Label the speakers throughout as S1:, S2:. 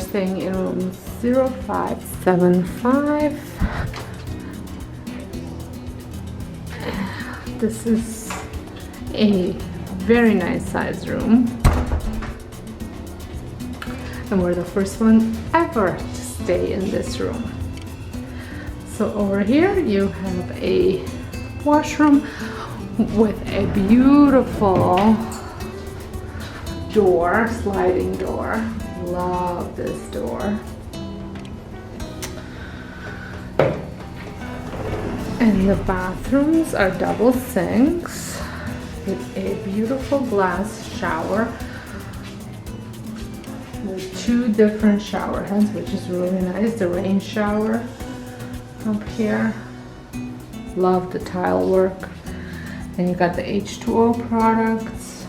S1: staying in room 0575. This is a very nice size room. And we're the first one ever to stay in this room. So over here you have a washroom with a beautiful door, sliding door. Love this door. And the bathrooms are double sinks with a beautiful glass shower with 2 different shower heads, which is really nice. The rain shower up here. Love the tile work. And you got the H2O products.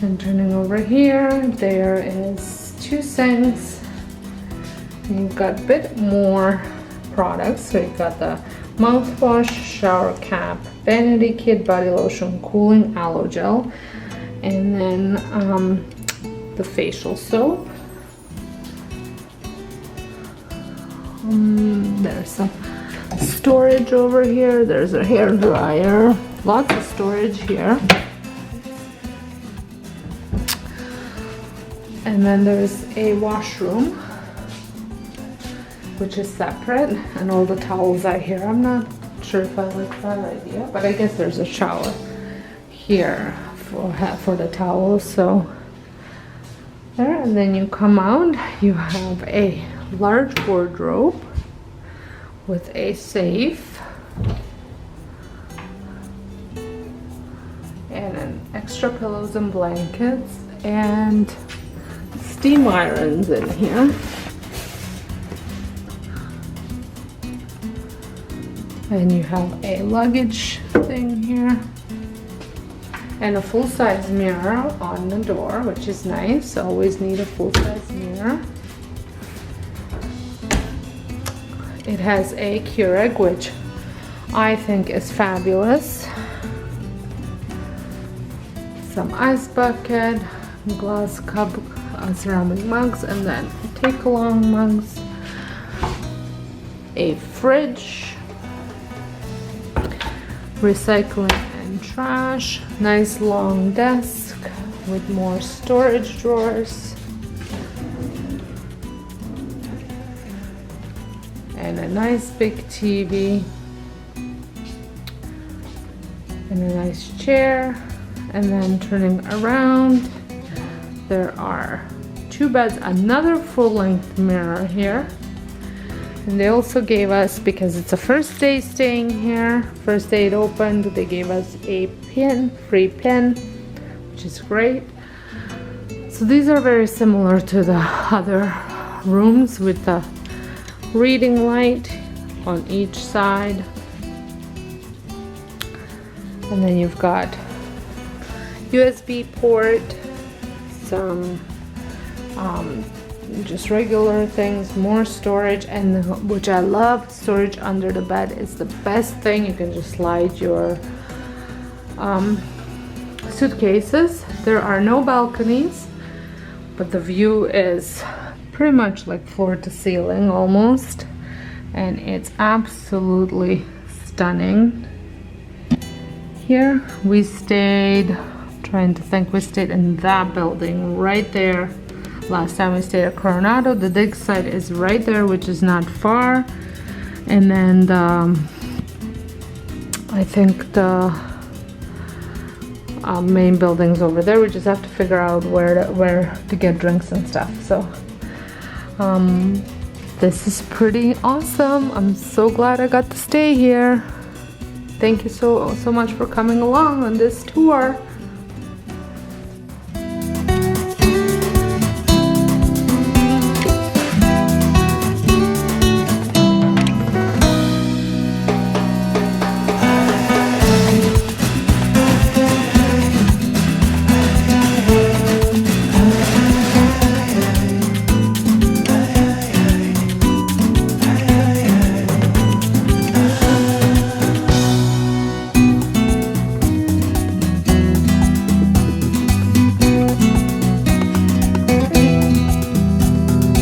S1: And turning over here, there is 2 sinks. And you've got a bit more products. So you've got the mouthwash, shower cap, vanity kit, body lotion, cooling aloe gel, and then the facial soap. There's some storage over here. There's a hair dryer. Lots of storage here. And then there's a washroom, which is separate, and all the towels are here. I'm not sure if I like that idea, but I guess there's a shower here for the towels. So there, and then you come out, you have a large wardrobe with a safe and an extra pillows and blankets and steam irons in here. And you have a luggage thing here and a full-size mirror on the door, which is nice. Always need a full-size mirror. It has a Keurig, which I think is fabulous. Some ice bucket, glass cup, ceramic mugs, and then take-along mugs. A fridge, recycling and trash, nice long desk with more storage drawers, and a nice big TV, and a nice chair. And then turning around, there are 2 beds, another full-length mirror here. And they also gave us, because it's a first day staying here, first day it opened, they gave us a free pin, which is great. So these are very similar to the other rooms with the reading light on each side. And then you've got USB port, some just regular things, more storage, and which I love, storage under the bed is the best thing. You can just slide your suitcases. There are no balconies, but the view is pretty much like floor to ceiling almost, and it's absolutely stunning. Here we stayed, trying to think, we stayed in that building right there. Last time we stayed at Coronado, the dig site is right there, which is not far. And then I think the main building's over there. We just have to figure out where to get drinks and stuff. So this is pretty awesome. I'm so glad I got to stay here. Thank you so much for coming along on this tour.